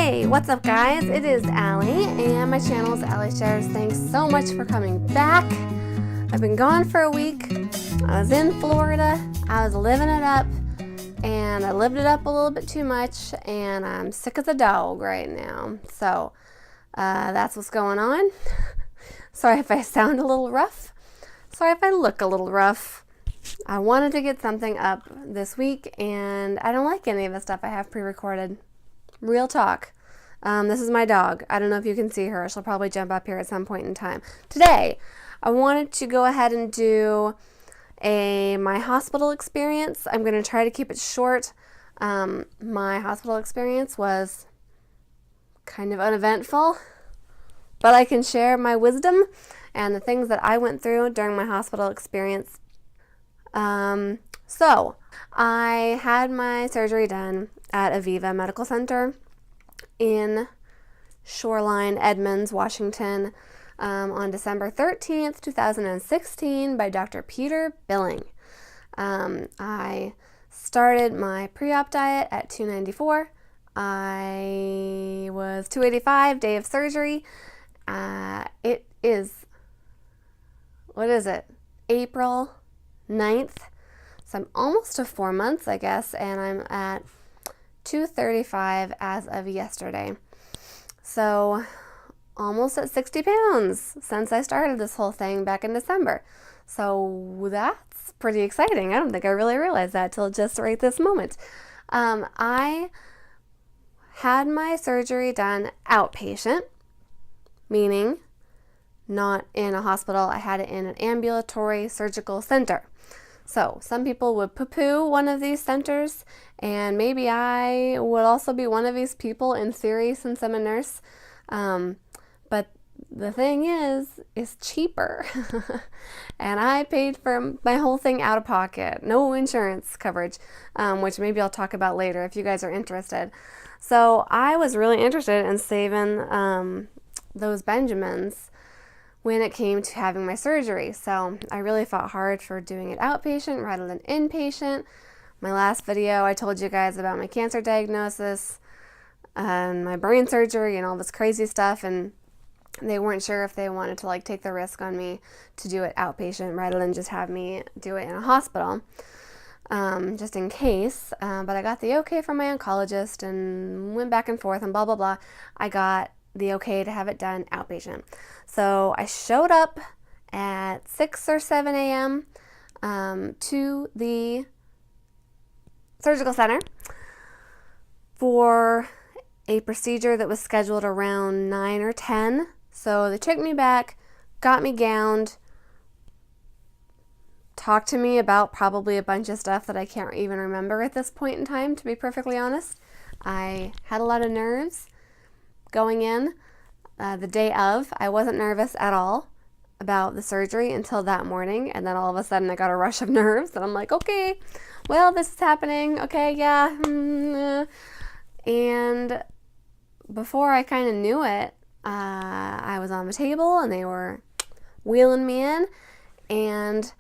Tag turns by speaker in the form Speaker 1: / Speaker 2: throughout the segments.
Speaker 1: Hey, what's up guys? It is Allie and my channel is Allie Shares. Thanks so much for coming back. I've been gone for a week. I was in Florida. I was living it up and I lived it up a little bit too much and I'm sick as a dog right now. So that's what's going on. Sorry if I sound a little rough. Sorry if I look a little rough. I wanted to get something up this week and I don't like any of the stuff I have pre-recorded. Real talk. This is my dog. I don't know if you can see her. She'll probably jump up here at some point in time. Today, I wanted to go ahead and do my hospital experience. I'm going to try to keep it short. My hospital experience was kind of uneventful, but I can share my wisdom and the things that I went through during my hospital experience. So, I had my surgery done at Aviva Medical Center in Shoreline, Edmonds, Washington, on December 13th, 2016 by Dr. Peter Billing. I started my pre-op diet at 294. I was 285 day of surgery. It is, what is it? April 9th. So I'm almost to 4 months, I guess, and I'm at 235 as of yesterday. So almost at 60 pounds since I started this whole thing back in December. So that's pretty exciting. I don't think I really realized that till just right this moment. I had my surgery done outpatient, meaning not in a hospital. I had it in an ambulatory surgical center. So some people would poo-poo one of these centers, and maybe I would also be one of these people in theory since I'm a nurse. But the thing is, it's cheaper. And I paid for my whole thing out of pocket. No insurance coverage, which maybe I'll talk about later if you guys are interested. So I was really interested in saving those Benjamins when it came to having my surgery. So I really fought hard for doing it outpatient rather than inpatient. My last video, I told you guys about my cancer diagnosis and my brain surgery and all this crazy stuff, and they weren't sure if they wanted to take the risk on me to do it outpatient rather than just have me do it in a hospital, just in case. But I got the okay from my oncologist and went back and forth and blah, blah, blah. I got the okay to have it done outpatient. So I showed up at 6 or 7 a.m. To the surgical center for a procedure that was scheduled around 9 or 10. So they took me back, got me gowned, talked to me about probably a bunch of stuff that I can't even remember at this point in time, to be perfectly honest. I had a lot of nerves going in. The day of, I wasn't nervous at all about the surgery until that morning, and then all of a sudden I got a rush of nerves, and I'm like, okay, well, this is happening, okay, yeah, and before I kind of knew it, I was on the table, and they were wheeling me in, and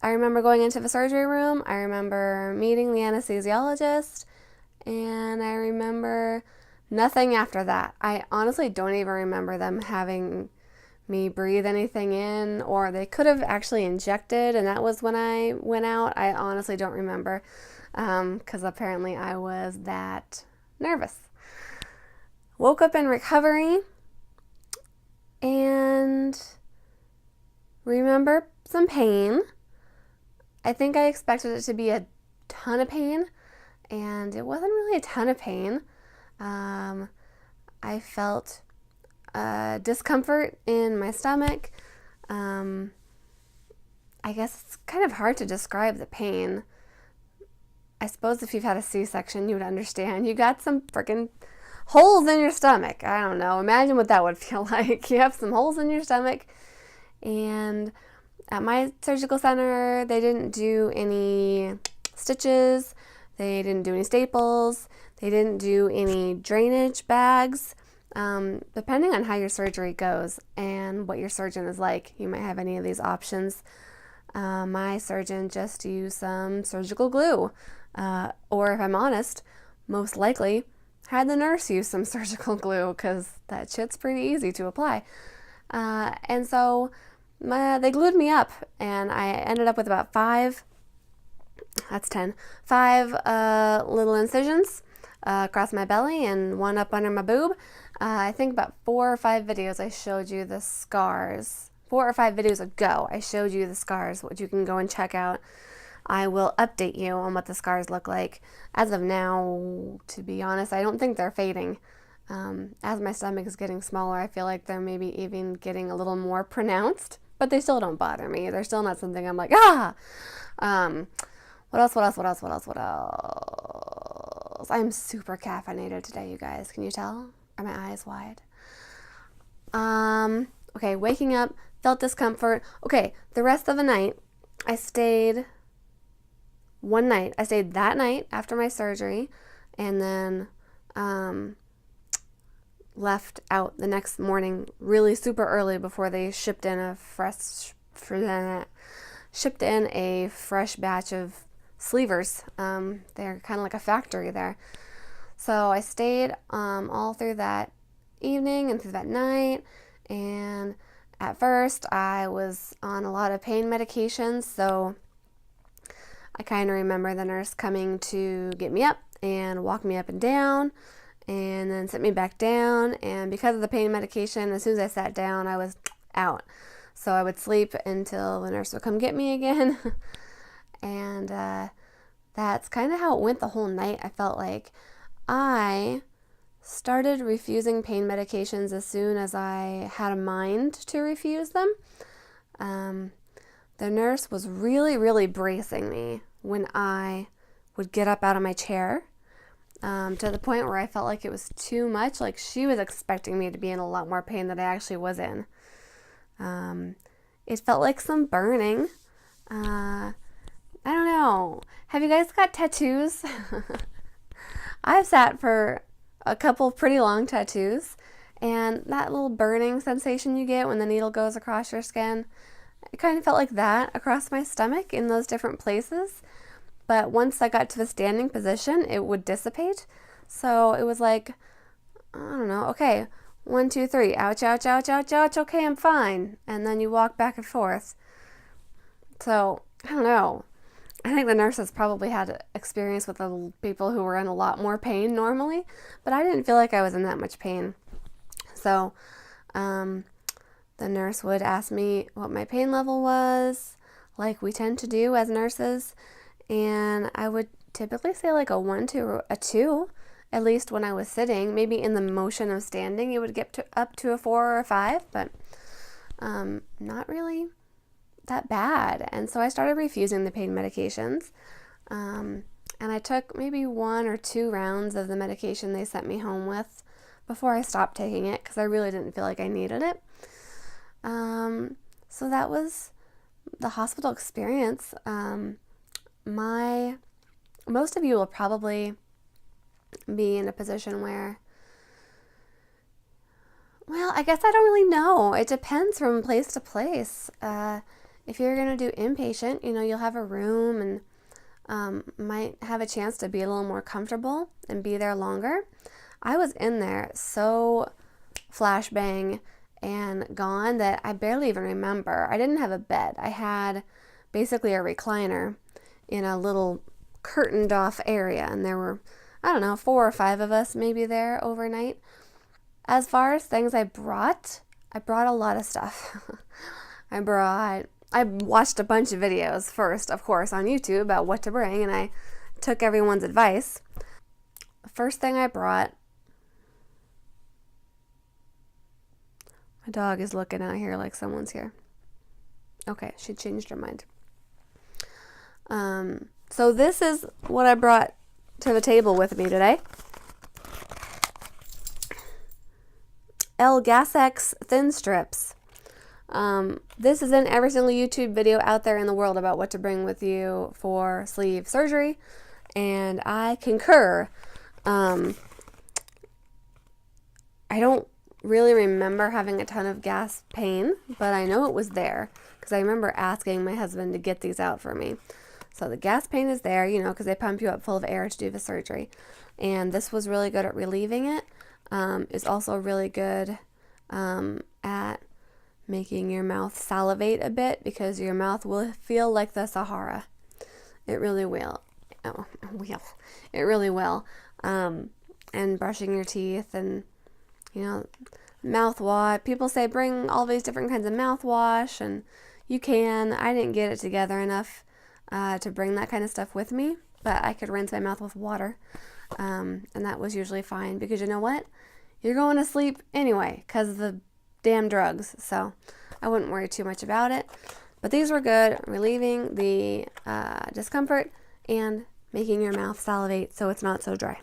Speaker 1: I remember going into the surgery room, I remember meeting the anesthesiologist, and I remember nothing after that. I honestly don't even remember them having me breathe anything in, or they could have actually injected, and that was when I went out. I honestly don't remember, because apparently I was that nervous. Woke up in recovery and remember some pain. I think I expected it to be a ton of pain, and it wasn't really a ton of pain. I felt discomfort in my stomach. I guess it's kind of hard to describe the pain. I suppose if you've had a C-section, you would understand. You got some freaking holes in your stomach. I don't know. Imagine what that would feel like. You have some holes in your stomach. And at my surgical center, they didn't do any stitches. They didn't do any staples. They didn't do any drainage bags. Depending on how your surgery goes and what your surgeon is like, you might have any of these options. My surgeon just used some surgical glue. Or if I'm honest, most likely had the nurse use some surgical glue because that shit's pretty easy to apply. And so they glued me up, and I ended up with about five little incisions across my belly and one up under my boob. I think about 4 or 5 videos I showed you the scars. 4 or 5 videos ago, I showed you the scars, which you can go and check out. I will update you on what the scars look like. As of now, to be honest, I don't think they're fading. As my stomach is getting smaller, I feel like they're maybe even getting a little more pronounced, but they still don't bother me. They're still not something I'm like, ah! What else? I'm super caffeinated today, you guys. Can you tell? Are my eyes wide? Okay, waking up, felt discomfort. Okay, the rest of the night, I stayed that night after my surgery, and then left out the next morning really super early before they shipped in a fresh batch of sleevers. They're kind of like a factory there. So I stayed all through that evening and through that night, and at first I was on a lot of pain medications, so I kind of remember the nurse coming to get me up and walk me up and down and then sit me back down, and because of the pain medication, as soon as I sat down, I was out. So I would sleep until the nurse would come get me again. And that's kind of how it went the whole night. I felt like I started refusing pain medications as soon as I had a mind to refuse them. The nurse was really, really bracing me when I would get up out of my chair, to the point where I felt like it was too much. Like she was expecting me to be in a lot more pain than I actually was in. It felt like some burning. I don't know. Have you guys got tattoos? I've sat for a couple pretty long tattoos, and that little burning sensation you get when the needle goes across your skin, it kind of felt like that across my stomach in those different places. But once I got to the standing position, it would dissipate. So it was like, I don't know, okay, 1, 2, 3, ouch, ouch, ouch, ouch, ouch, okay, I'm fine. And then you walk back and forth. So, I don't know. I think the nurses probably had experience with the people who were in a lot more pain normally, but I didn't feel like I was in that much pain. So, the nurse would ask me what my pain level was, like we tend to do as nurses, and I would typically say like a 1 to a 2, at least when I was sitting. Maybe in the motion of standing, it would get up to a 4 or a 5, but not really that bad. And so I started refusing the pain medications, and I took maybe 1 or 2 rounds of the medication they sent me home with before I stopped taking it because I really didn't feel like I needed it. So that was the hospital experience. Most of you will probably be in a position where, well, I guess I don't really know. It depends from place to place. If you're going to do inpatient, you'll have a room and might have a chance to be a little more comfortable and be there longer. I was in there so flashbang and gone that I barely even remember. I didn't have a bed. I had basically a recliner in a little curtained off area, and there were, I don't know, 4 or 5 of us maybe there overnight. As far as things I brought a lot of stuff. I watched a bunch of videos first, of course, on YouTube about what to bring, and I took everyone's advice. First thing I brought, my dog is looking out here like someone's here. Okay, she changed her mind. So this is what I brought to the table with me today. L-Gas-X thin strips. This is in every single YouTube video out there in the world about what to bring with you for sleeve surgery, and I concur. I don't really remember having a ton of gas pain, but I know it was there because I remember asking my husband to get these out for me. So the gas pain is there, you know, because they pump you up full of air to do the surgery. And this was really good at relieving it. It's also really good at making your mouth salivate a bit, because your mouth will feel like the Sahara. It really will. Oh, it really will. And brushing your teeth and, you know, mouthwash. People say bring all these different kinds of mouthwash, and you can. I didn't get it together enough to bring that kind of stuff with me, but I could rinse my mouth with water, and that was usually fine, because you know what? You're going to sleep anyway because of the damn drugs, so I wouldn't worry too much about it. But these were good, relieving the discomfort and making your mouth salivate so it's not so dry.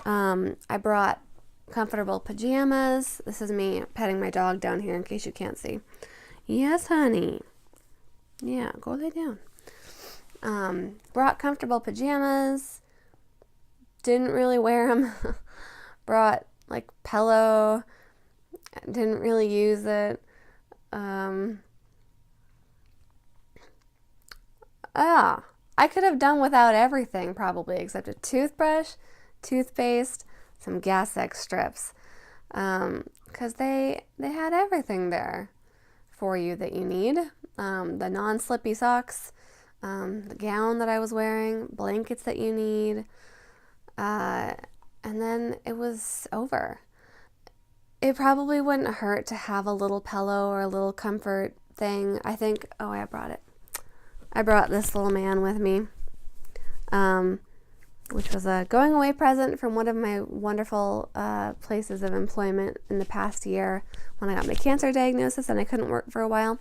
Speaker 1: I brought comfortable pajamas. This is me petting my dog down here in case you can't see. Yes, honey. Yeah, go lay down. Brought comfortable pajamas. Didn't really wear them. Brought like pillow. Didn't really use it. I could have done without everything probably, except a toothbrush, toothpaste, some Gas X strips, because they had everything there for you that you need. The non-slippy socks, the gown that I was wearing, blankets that you need, and then it was over. It probably wouldn't hurt to have a little pillow or a little comfort thing. I think, I brought it. I brought this little man with me, which was a going away present from one of my wonderful places of employment in the past year when I got my cancer diagnosis and I couldn't work for a while.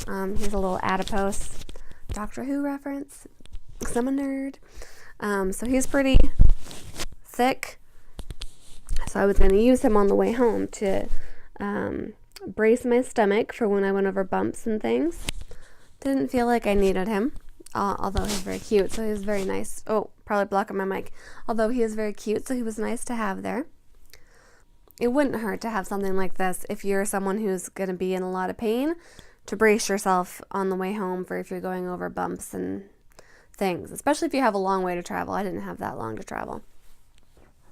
Speaker 1: Here's a little adipose Doctor Who reference, because I'm a nerd. So he's pretty thick. So I was going to use him on the way home to brace my stomach for when I went over bumps and things. Didn't feel like I needed him, although he's very cute, so he was very nice. Oh, probably blocking my mic. Although he is very cute, so he was nice to have there. It wouldn't hurt to have something like this if you're someone who's going to be in a lot of pain, to brace yourself on the way home for if you're going over bumps and things, especially if you have a long way to travel. I didn't have that long to travel.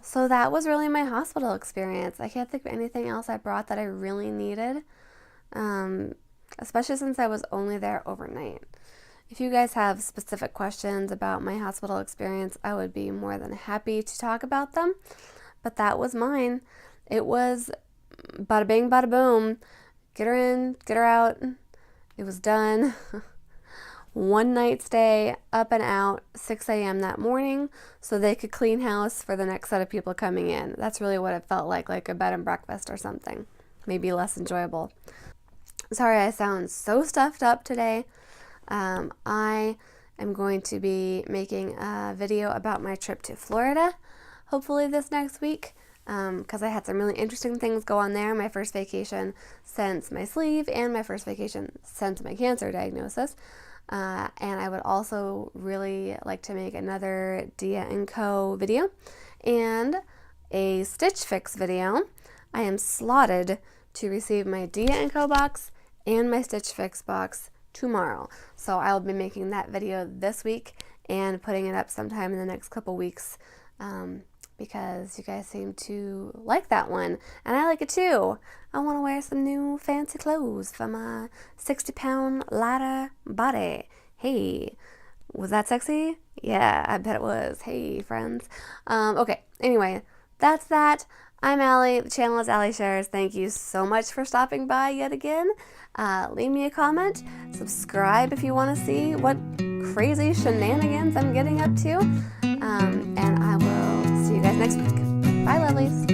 Speaker 1: So that was really my hospital experience. I can't think of anything else I brought that I really needed, especially since I was only there overnight. If you guys have specific questions about my hospital experience, I would be more than happy to talk about them. But that was mine. It was bada bing, bada boom. Get her in, get her out. It was done. One night stay, up and out, 6 a.m. that morning, so they could clean house for the next set of people coming in. That's really what it felt like a bed and breakfast or something. Maybe less enjoyable. Sorry I sound so stuffed up today. I am going to be making a video about my trip to Florida, hopefully this next week, because I had some really interesting things go on there. My first vacation since my sleeve and my first vacation since my cancer diagnosis. And I would also really like to make another Dia & Co. video and a Stitch Fix video. I am slotted to receive my Dia & Co. box and my Stitch Fix box tomorrow. So I'll be making that video this week and putting it up sometime in the next couple weeks, because you guys seem to like that one, and I like it too. I want to wear some new fancy clothes for my 60-pound lighter body. Hey, was that sexy? Yeah, I bet it was. Hey, friends. Okay, anyway, that's that. I'm Allie. The channel is Allie Shares. Thank you so much for stopping by yet again. Leave me a comment. Subscribe if you want to see what crazy shenanigans I'm getting up to. And I will see you guys next week. Bye, lovelies.